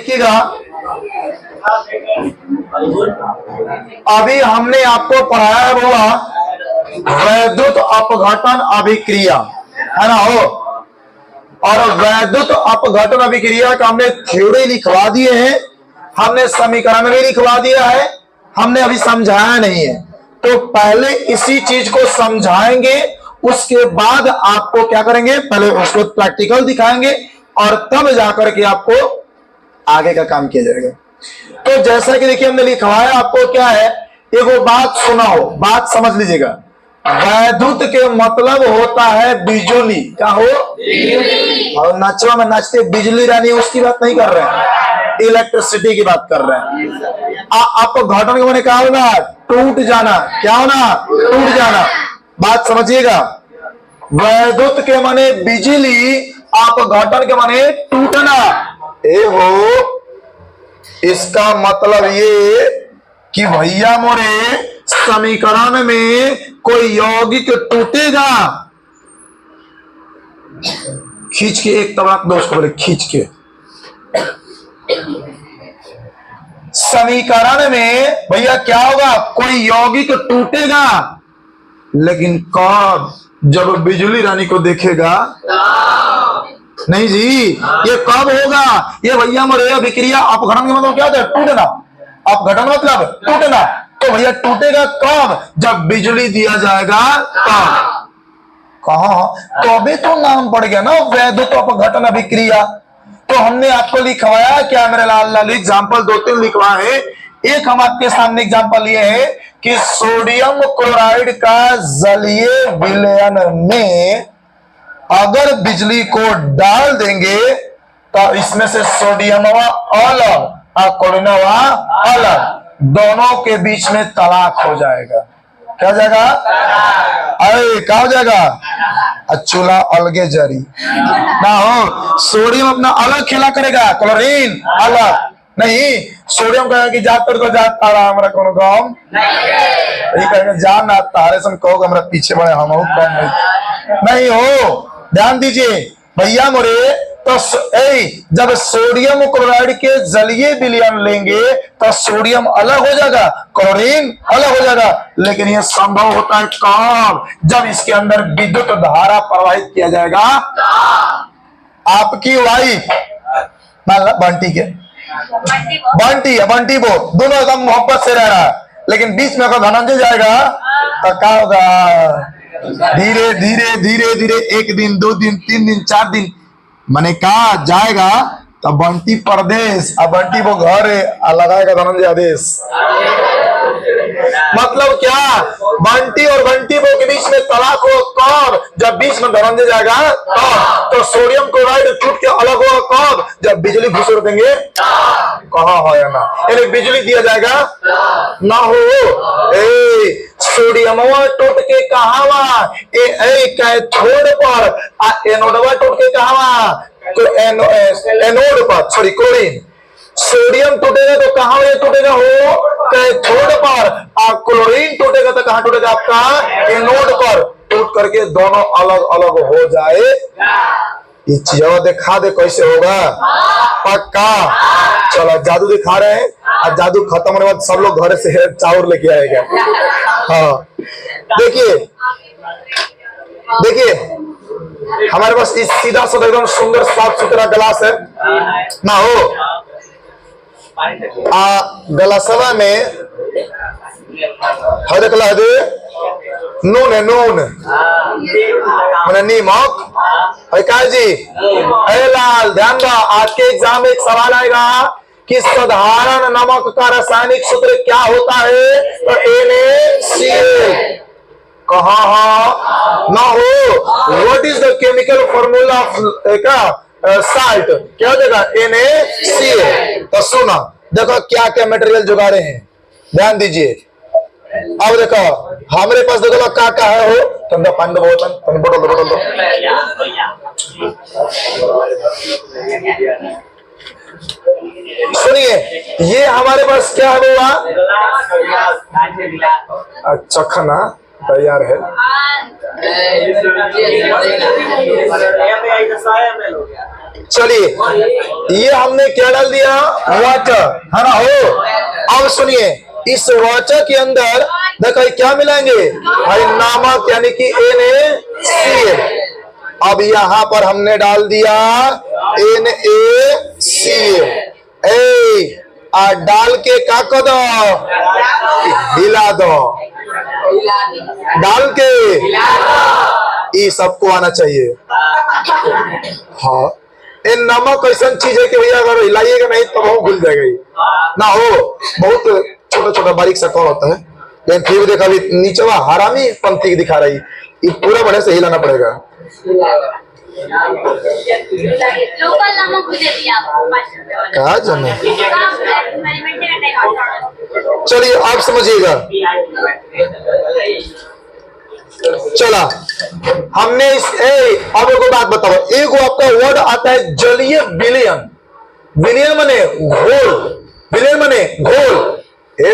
देखिएगा, अभी हमने आपको पढ़ाया हुआ वैद्युत अपघटन अभिक्रिया, है ना हो। और वैद्युत अपघटन अभिक्रिया का हमने थ्योरी लिखवा दिए हैं, हमने समीकरण भी लिखवा दिया है, हमने अभी समझाया नहीं है। तो पहले इसी चीज को समझाएंगे, उसके बाद आपको क्या करेंगे, पहले उसको प्रैक्टिकल दिखाएंगे और तब जाकर के आपको आगे का काम किया जाएगा। तो जैसा कि देखिए हमने लिखवाया आपको क्या है, एगो बात सुना हो, बात समझ लीजिएगा। वैद्युत के मतलब होता है बिजली, क्या हो, और नाचवा में नाचते बिजली रानी, उसकी बात नहीं कर रहे हैं, इलेक्ट्रिसिटी की बात कर रहे हैं। अपघटन के माने क्या होना, टूट जाना, क्या होना, टूट जाना। बात समझिएगा, वैद्युत के माने बिजली, अपघटन के माने टूटना। ए हो, इसका मतलब ये कि भैया मोरे समीकरण में कोई यौगिक टूटेगा, खींच के एक तबक दोस्त को बोले, खींच के समीकरण में भैया क्या होगा, कोई यौगिक टूटेगा, लेकिन कब, जब बिजली रानी को देखेगा। नहीं जी, ये कब होगा, ये भैया मोरे अभिक्रिया अपघटन का मतलब क्या होता है, टूटना। अपघटन मतलब टूटना, तो भैया टूटेगा कब, जब बिजली दिया जाएगा तब। कहा, तो अभी तो नाम पड़ गया ना वैद्युत अपघटन अभिक्रिया। तो हमने आपको लिखवाया क्या मेरे लाल लाल, एग्जाम्पल 2-3 लिखवाए। एक हम आपके सामने एग्जाम्पल ये है कि सोडियम क्लोराइड का जलीय विलयन में अगर बिजली को डाल देंगे तो इसमें से सोडियमवा अलग और क्लोरीनवा अलग, दोनों के बीच में तलाक हो जाएगा। क्या हो जाएगा, अरे क्या हो जाएगा, चूल्हा अलगे जरी ना हो। सोडियम अपना अलग खेला करेगा, क्लोरीन अलग नहीं। सोडियम कहेगा कि जा तेरे को जा तारा हमरा कोनो काम नहीं, कहेगा जा ना तारे सन कहो हमरा पीछे बड़े हम कम नहीं हो। ध्यान दीजिए भैया मोरे, तो जब सोडियम क्लोराइड के जलीय विलयन लेंगे तो सोडियम अलग हो जाएगा, क्लोरीन अलग हो जाएगा। लेकिन यह संभव होता है कब, जब इसके अंदर विद्युत धारा प्रवाहित किया जाएगा। आपकी वाइफ बंटी के बंटी है, बंटी वो दोनों एकदम मोहब्बत से रह रहा है, लेकिन बीच में अगर धनंजय जाएगा तो क्या होगा, धीरे धीरे धीरे धीरे 1 दिन 2 दिन 3 दिन 4 दिन मैंने कहा जाएगा तो बंटी परदेश, अब बंटी वो घर है, लगाएगा धनंजय आदेश। मतलब क्या, बंटी और बंटी वो के बीच में तलाक हो कब, जब बीच में धनंजय जाएगा तब। तो सोडियम क्लोराइड टूट के अलग हो कब, जब बिजली घुसर देंगे। कहा है या ना, यानी बिजली दिया जाएगा ना हो। सोडियम टूट के कहावा कैथोड पर, एनोडवा टूट के कहावा एनोड पर, सॉरी क्लोरीन। सोडियम टूटेगा तो कहां ये टूटेगा हो, कैथोड पर, और क्लोरीन टूटेगा तो कहां टूटेगा, आपका एनोड पर। टूट करके दोनों अलग अलग हो जाए। ये चीज दिखा दे कैसे होगा, पक्का। चलो जादू दिखा रहे हैं, और जादू खत्म होने के बाद सब लोग घर से चावल लेके आएगा। हाँ देखिए देखिए, हमारे पास इस सीधा साधा एकदम सुंदर साफ सुथरा गिलास है ना हो। गलासवा में हर देखला नून है, नून मैंने नीमक है का जी। अरे लाल ध्यान दो, आज के एग्जाम में एक सवाल आएगा कि साधारण नमक का रासायनिक सूत्र क्या होता है, तो NaCl। कहा ना हो, what is the chemical formula of salt, क्या हो जाएगा, NaCl। तो सुना देखो क्या क्या मटेरियल जुगाड़े हैं, ध्यान दीजिए। अब देखो हमारे पास देखो क्या क्या है हो, तुम पानी दो बोतल, तुम बोतल दो। सुनिए ये हमारे पास क्या हुआ, अच्छा खाना तैयार है। चलिए, ये हमने क्या डाल दिया? वाटर, है ना हो। अब सुनिए, इस वाटर के अंदर देखो क्या मिलाएंगे भाई? नमक, यानी कि NaCl। अब यहां पर हमने डाल दिया NaCl। डाल के क्या कर दो? हिला दो। डाल के ये सबको आना चाहिए। हाँ, ये नमक ऐसा चीज है कि भैया अगर हिलाइएगा नहीं तो वो घुल जाएगा ही ना हो। बहुत छोटा छोटा बारीक सा कौन होता है, लेकिन फिर देखा अभी नीचे हरामी पंक्ति दिखा रही, ये पूरा बढ़िया से हिलाना पड़ेगा। लोकल नमक भी दे दिया कहा जाने। चलिए आप समझिएगा। चला, हमने अब एक बात बताओ, एक आपका वर्ड आता है जलीय विलयन। विलयन मने घोल, विलयन मने घोल।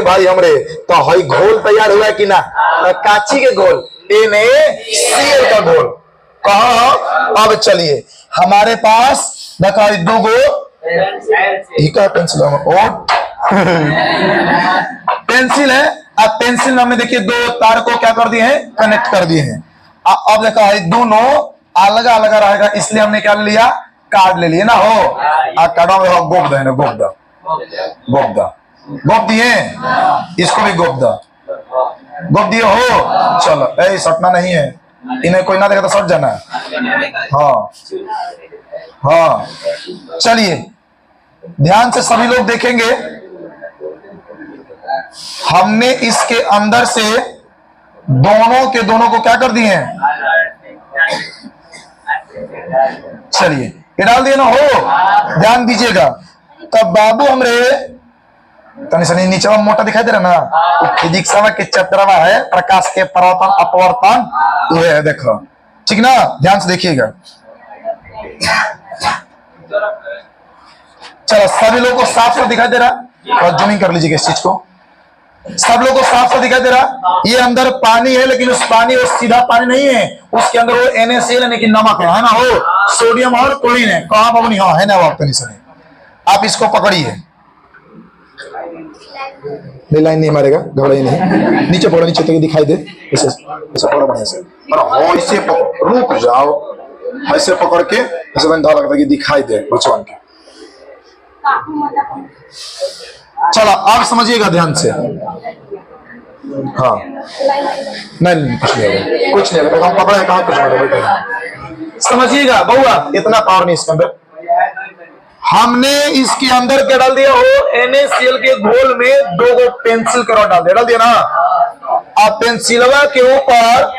भाई हमरे तो हई घोल तैयार हुआ कि ना? काची के घोल, NaCl का घोल। कहा? अब चलिए, हमारे पास देखा दो गो पेंसिल पेंसिल है। अब पेंसिल में देखिए दो तार को क्या कर दिए हैं? कनेक्ट कर दिए हैं। अब देखा है दोनों अलग अलग रहेगा, इसलिए हमने क्या लिया? कार्ड ले लिए ना हो। कार्ड में गोप दे, गोप दिए, इसको भी गोप दिए हो। चलो, सटना नहीं है, इन्हें कोई ना देगा तो सट जाना। हाँ हाँ, चलिए ध्यान से सभी लोग देखेंगे। हमने इसके अंदर से दोनों को क्या कर दिए हैं? चलिए, ये डाल दिए ना हो। ध्यान दीजिएगा। तब बाबू हमरे तनी सनी नीचे मोटा दिखाई दे रहा ना, फिजिक्स के चैप्टर है प्रकाश के परावर्तन अपवर्तन, ये है देखो, ठीक ना? ध्यान से देखिएगा। चलो, सभी लोगों को साफ साफ दिखाई दे रहा, और जूमिंग कर लीजिएगा इस चीज को। सब लोगों को साफ साफ दिखाई दे रहा। ये अंदर पानी है, लेकिन उस पानी वो सीधा पानी नहीं है, उसके अंदर वो NaCl यानी कि नमक है ना हो, सोडियम और क्लोरीन है। कहा बाबू? नहीं, हाँ है ना बाप, तो नहीं। आप इसको पकड़िए, लाइन नहीं मारेगा, घबराइए नहीं। नीचे पकड़ो, नीचे तक दिखाई दे, ऐसे पकड़ो बढ़िया से। ऐसे रुक जाओ, ऐसे पकड़ के ऐसे बंधा लगता है कि दिखाई दे बचवन के। चलो आप समझिएगा ध्यान से। हाँ, नहीं कुछ नहीं होगा, हम पकड़े कहाँ कुछ नहीं होगा। समझिएगा बउआ, इतना पावर नहीं इसके अंदर। हमने इसके अंदर क्या डाल दिया हो? NaCl के घोल में दो गो पेंसिल का रॉड डाल दिया ना। अब पेंसिलवा के ऊपर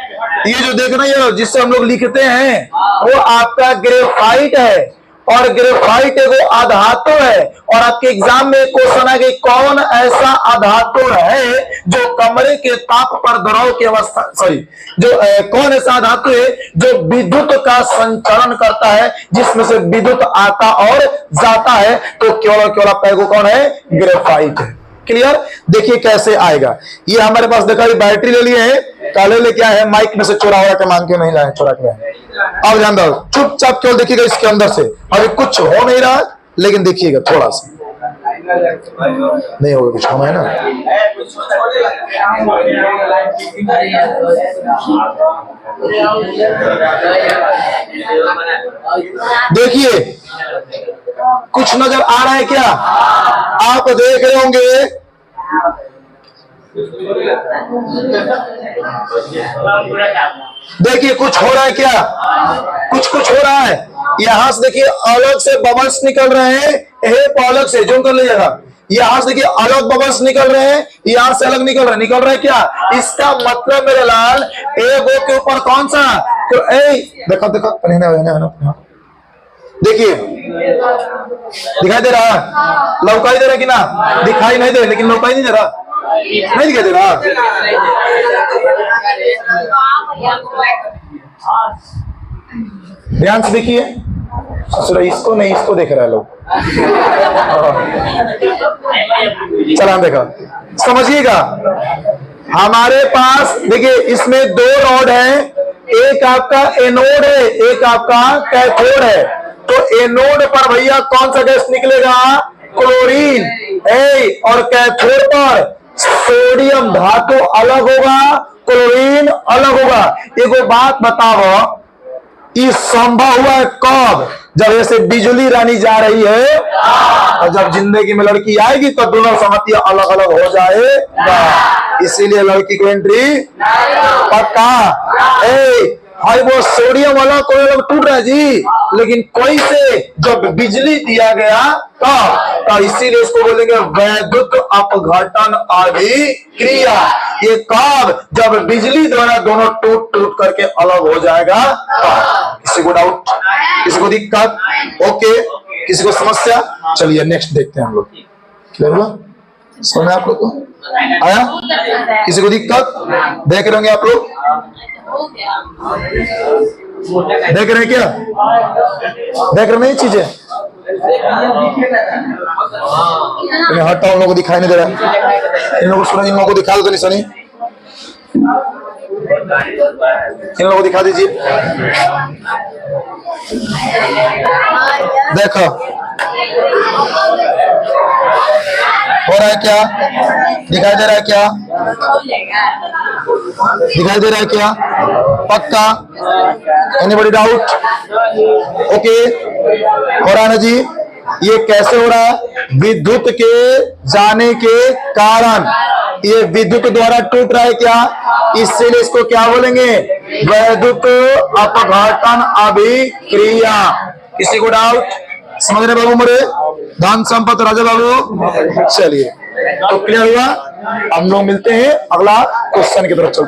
ये जो देख रहे हैं, जिससे हम लोग लिखते हैं, वो आपका ग्रेफाइट है। और ग्रेफाइट एगो अधातु है। और आपके एग्जाम में क्वेश्चन है कि कौन ऐसा अधातु है जो कमरे के ताप पर द्रव की अवस्था, कौन ऐसा धातु है जो विद्युत का संचरण करता है, जिसमें से विद्युत आता और जाता है? तो केवल पैगो कौन है? ग्रेफाइट है। क्लियर? देखिए कैसे आएगा। ये हमारे पास देखा, बैटरी ले लिए हैं, काले ले क्या है? माइक में से चोरा के मांग के नहीं लाए, चोरा के। अब ध्यान दो, चुपचाप केवल देखिएगा इसके अंदर से। अभी कुछ हो नहीं रहा, लेकिन देखिएगा थोड़ा सा नहीं होगा, कुछ होना है ना। देखिए कुछ नजर आ रहा है क्या? आप देख रहे होंगे, देखिए कुछ हो रहा है क्या? कुछ हो रहा है। यहां से देखिए अलग से बबल्स निकल रहे हैं, अलग से जूम कर लीजिएगा। यहां से देखिए अलग बबल्स निकल रहे हैं, यहां से अलग निकल रहे हैं क्या? इसका मतलब मेरे लाल, एगो के ऊपर कौन सा? तो देखो देखिए दिखाई दे रहा है, लौकाई दे रहा कि ना? दिखाई नहीं दे, लेकिन लौकाई नहीं दे रहा, नहीं दिखाई दे रहा। ध्यान से देखिए, इसको नहीं, इसको देख रहा है लोग। चला देखा, समझिएगा। हमारे पास देखिए इसमें दो रॉड है, एक आपका एनोड है, एक आपका कैथोड है। तो एनोड पर भैया कौन सा गैस निकलेगा? क्लोरीन। और कैथोड पर सोडियम धातु अलग होगा, क्लोरीन अलग होगा। एगो बात बताओ, ये संभव हुआ है कब? जब ऐसे बिजली रानी जा रही है और जब जिंदगी में लड़की आएगी तो दोनों संगतियां अलग अलग हो जाएगा। इसीलिए लड़की को एंट्री पक्का। भाई वो सोडियम अलग कोई अलग टूट रहा है जी, लेकिन कोई से जब बिजली दिया गया तो इसीलिए इसको बोलेंगे वैद्युत अपघटन अभिक्रिया। ये कब? जब बिजली द्वारा दोनों टूट टूट करके अलग हो जाएगा। किसी को डाउट, किसी को दिक्कत? ओके, किसी को समस्या? चलिए नेक्स्ट देखते हैं हम लोग। क्लियर हुआ? समझ में आप लोग को आया? किसी को दिक्कत? देख रहे होंगे आप लोग? देख रहे हैं क्या? देख रहे नहीं चीजें? हटाओ, उन लोगों को दिखाई नहीं दे रहा। इन लोगों को सुना, इन लोगों को दिखा दो तो नहीं सुनी। इन लोगों को दिखा दीजिए। देखो हो रहा है क्या? दिखाई दे रहा है क्या? दिखाई दे रहा है क्या? पक्का? Anybody doubt? ओके, हो रहा है ना जी? ये कैसे हो रहा है? विद्युत के जाने के कारण ये विद्युत द्वारा टूट रहा है क्या? इसीलिए इसको क्या बोलेंगे? वैद्युत अपघटन अभिक्रिया। किसी को डाउट? समझ रहे बाबू मेरे? धन संपत राजा बाबू। चलिए, तो क्लियर हुआ? हम लोग मिलते हैं अगला क्वेश्चन की तरफ चलते हैं।